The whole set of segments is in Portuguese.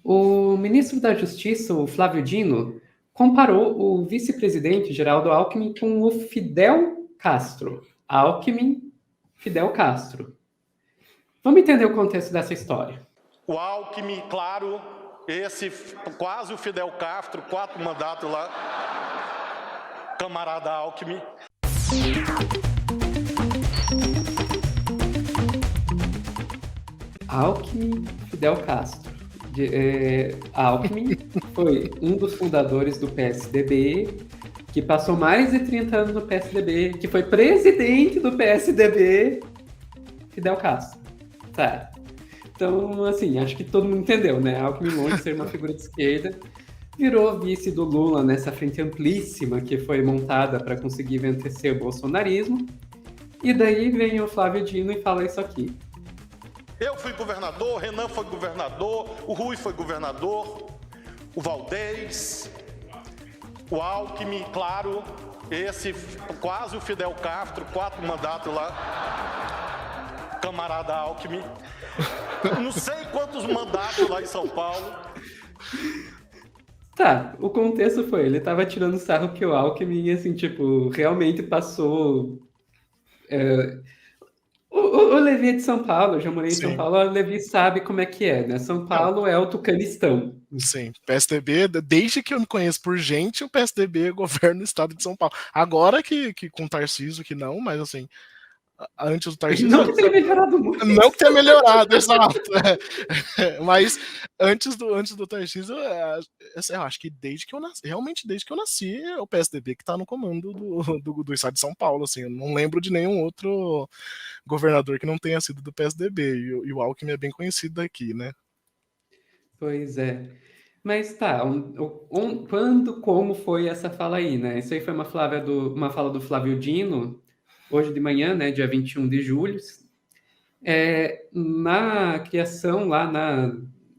O ministro da Justiça, o Flávio Dino, comparou o vice-presidente Geraldo Alckmin com o Fidel Castro. Alckmin, Fidel Castro. Vamos entender o contexto dessa história. O Alckmin, claro, esse quase o Fidel Castro, 4 mandatos lá, camarada Alckmin. Alckmin, Fidel Castro. Alckmin foi um dos fundadores do PSDB, que passou mais de 30 anos no PSDB, que foi presidente do PSDB, Fidel Castro. Tá. Então, assim, acho que todo mundo entendeu, né? Alckmin, longe de ser uma figura de esquerda, virou vice do Lula nessa frente amplíssima que foi montada para conseguir vencer o bolsonarismo. E daí vem o Flávio Dino e fala isso aqui. Eu fui governador, Renan foi governador, o Rui foi governador, o Valdez, o Alckmin, claro, esse quase o Fidel Castro, 4 mandatos lá, camarada Alckmin. Não sei quantos mandatos lá em São Paulo. Tá, o contexto foi, ele tava tirando sarro que o Alckmin, assim, tipo, realmente passou... O Levi é de São Paulo, eu já morei em São Paulo, o Levi sabe como é que é, né? São Paulo é o tucanistão. Sim, PSDB, desde que eu me conheço por gente, o PSDB governa o estado de São Paulo. Agora que com o Tarcísio, que não, mas assim, antes do Tarcísio... Não que tenha melhorado muito. Não que tenha melhorado, exato. Mas antes do Tarcísio, eu acho que desde que eu nasci, realmente desde que eu nasci, é o PSDB que está no comando do estado de São Paulo. Assim, eu não lembro de nenhum outro governador que não tenha sido do PSDB. E o Alckmin é bem conhecido daqui, né? Pois é. Mas tá, como foi essa fala aí, né? Isso aí foi uma fala do Flávio Dino, hoje de manhã, né, dia 21 de julho, na criação lá,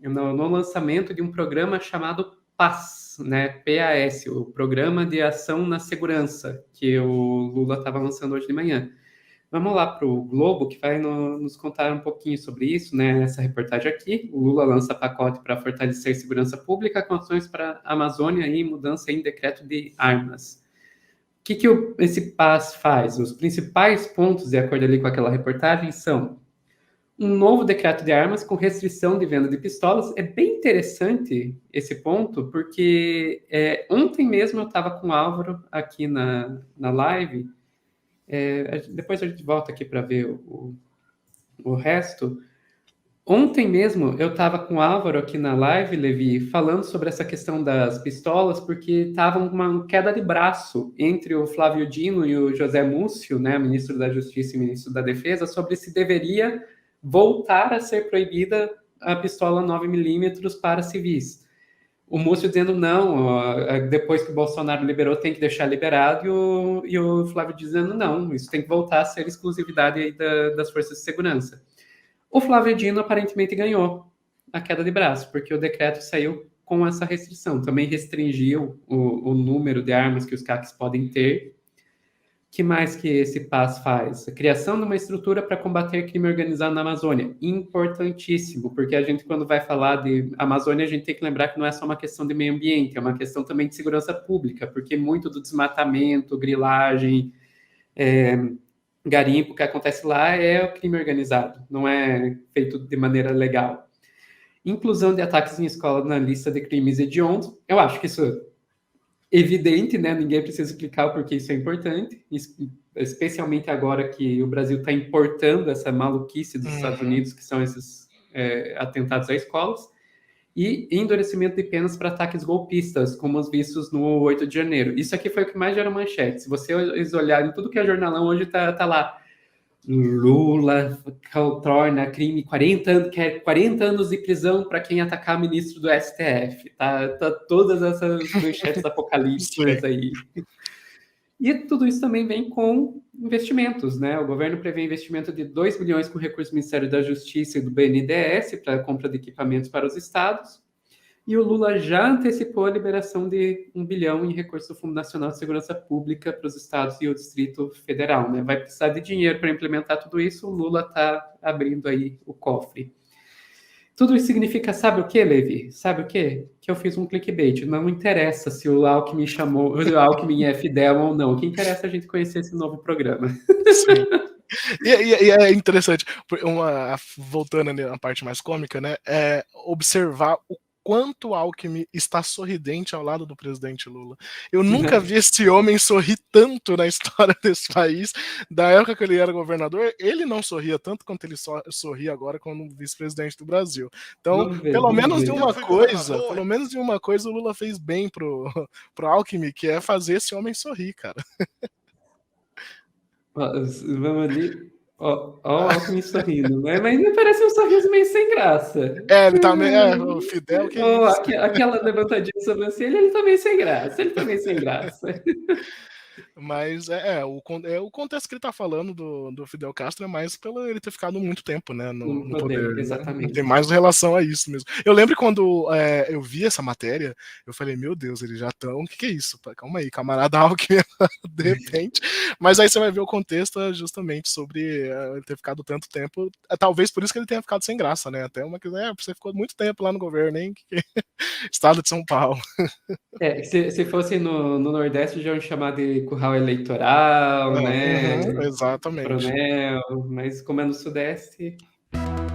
no lançamento de um programa chamado PAS, né, PAS, o Programa de Ação na Segurança, que o Lula estava lançando hoje de manhã. Vamos lá para o Globo, que vai nos contar um pouquinho sobre isso, né? Essa reportagem aqui. O Lula lança pacote para fortalecer segurança pública, com ações para a Amazônia e mudança em decreto de armas. O que esse PAS faz? Os principais pontos, de acordo ali com aquela reportagem, são um novo decreto de armas com restrição de venda de pistolas. É bem interessante esse ponto, porque ontem mesmo eu estava com o Álvaro aqui na live. Depois a gente volta aqui para ver o resto. Ontem mesmo eu estava com o Álvaro aqui na live, Levi, falando sobre essa questão das pistolas, porque estava uma queda de braço entre o Flávio Dino e o José Múcio, né, ministro da Justiça e ministro da Defesa, sobre se deveria voltar a ser proibida a pistola 9mm para civis. O Múcio dizendo não, depois que o Bolsonaro liberou, tem que deixar liberado, e o Flávio dizendo não, isso tem que voltar a ser exclusividade aí das forças de segurança. O Flávio Dino aparentemente ganhou a queda de braço, porque o decreto saiu com essa restrição. Também restringiu o número de armas que os CACs podem ter. Que mais que esse PAS faz? A criação de uma estrutura para combater crime organizado na Amazônia. Importantíssimo, porque a gente, quando vai falar de Amazônia, a gente tem que lembrar que não é só uma questão de meio ambiente, é uma questão também de segurança pública, porque muito do desmatamento, grilagem, garimpo que acontece lá é o crime organizado, não é feito de maneira legal. Inclusão de ataques em escola na lista de crimes hediondos. Eu acho que isso é evidente, né? Ninguém precisa explicar porque isso é importante, especialmente agora que o Brasil está importando essa maluquice dos Estados Unidos, que são esses atentados a escolas, e endurecimento de penas para ataques golpistas, como os vistos no 8 de janeiro. Isso aqui foi o que mais gerou manchete. Se vocês olharem tudo que é jornalão hoje, tá lá. Lula torna crime 40 anos de prisão para quem atacar ministro do STF. Tá todas essas manchetes apocalípticas aí. E tudo isso também vem com investimentos, né? O governo prevê investimento de 2 bilhões com recursos do Ministério da Justiça e do BNDES para a compra de equipamentos para os estados. E o Lula já antecipou a liberação de 1 bilhão em recurso do Fundo Nacional de Segurança Pública para os estados e o Distrito Federal, né? Vai precisar de dinheiro para implementar tudo isso, o Lula está abrindo aí o cofre. Tudo isso significa, sabe o que, Levi? Sabe o quê? Que eu fiz um clickbait. Não interessa se o Alckmin o Alckmin é fidel ou não. O que interessa é a gente conhecer esse novo programa. Sim. E é interessante, voltando na parte mais cômica, né? Observar o quanto o Alckmin está sorridente ao lado do presidente Lula. Eu nunca vi esse homem sorrir tanto na história desse país. Da época que ele era governador, ele não sorria tanto quanto ele sorri agora como vice-presidente do Brasil. Então, pelo menos de uma coisa o Lula fez bem pro Alckmin, que é fazer esse homem sorrir, cara. Vamos ali. Ó, o Alckmin sorrindo, né? Mas me parece um sorriso meio sem graça. Ele tá meio. O Fidel, que é isso? Aquela levantadinha de sobrancelha, ele tá meio sem graça. Mas o contexto que ele tá falando do Fidel Castro é mais pelo ele ter ficado muito tempo, né, no poder. Exatamente. Né? Tem mais relação a isso mesmo. Eu lembro quando eu vi essa matéria, eu falei, meu Deus, eles já estão... O que é isso? Calma aí, camarada Alckmin, de repente. Mas aí você vai ver o contexto justamente sobre ele ter ficado tanto tempo. Talvez por isso que ele tenha ficado sem graça, né? Até uma coisa, você ficou muito tempo lá no governo, hein? Estado de São Paulo. Se fosse no Nordeste, já iam chamar de curral eleitoral, né? Exatamente. Coronel, mas como é no Sudeste...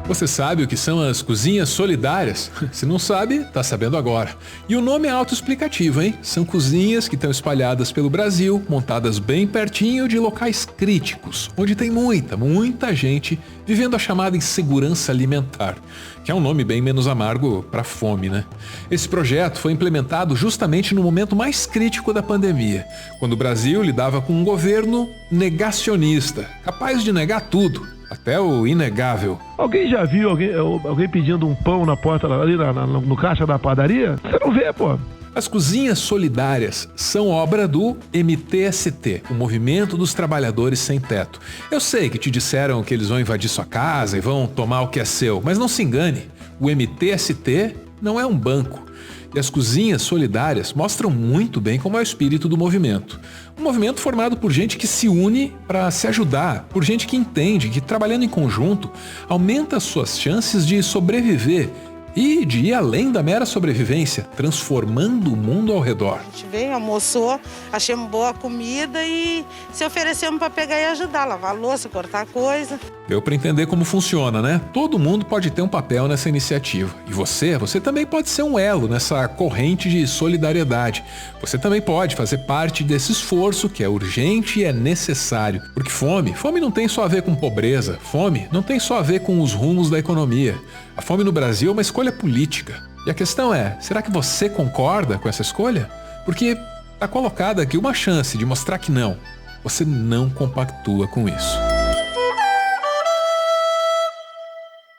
Você sabe o que são as cozinhas solidárias? Se não sabe, tá sabendo agora. E o nome é autoexplicativo, hein? São cozinhas que estão espalhadas pelo Brasil, montadas bem pertinho de locais críticos, onde tem muita gente vivendo a chamada insegurança alimentar, que é um nome bem menos amargo para fome, né? Esse projeto foi implementado justamente no momento mais crítico da pandemia, quando o Brasil lidava com um governo negacionista, capaz de negar tudo. Até o inegável. Alguém já viu alguém pedindo um pão na porta ali no caixa da padaria? Você não vê, pô. As cozinhas solidárias são obra do MTST, o Movimento dos Trabalhadores Sem Teto. Eu sei que te disseram que eles vão invadir sua casa e vão tomar o que é seu, mas não se engane, o MTST não é um banco. E as cozinhas solidárias mostram muito bem como é o espírito do movimento. Um movimento formado por gente que se une para se ajudar, por gente que entende que trabalhando em conjunto aumenta as suas chances de sobreviver e de ir além da mera sobrevivência, transformando o mundo ao redor. A gente veio, almoçou, achamos boa comida e se oferecemos para pegar e ajudar, lavar a louça, cortar coisa. Deu para entender como funciona, né? Todo mundo pode ter um papel nessa iniciativa. E você também pode ser um elo nessa corrente de solidariedade. Você também pode fazer parte desse esforço que é urgente e é necessário. Porque fome não tem só a ver com pobreza. Fome não tem só a ver com os rumos da economia. A fome no Brasil é uma escolha política. E a questão é, será que você concorda com essa escolha? Porque está colocada aqui uma chance de mostrar que não. Você não compactua com isso.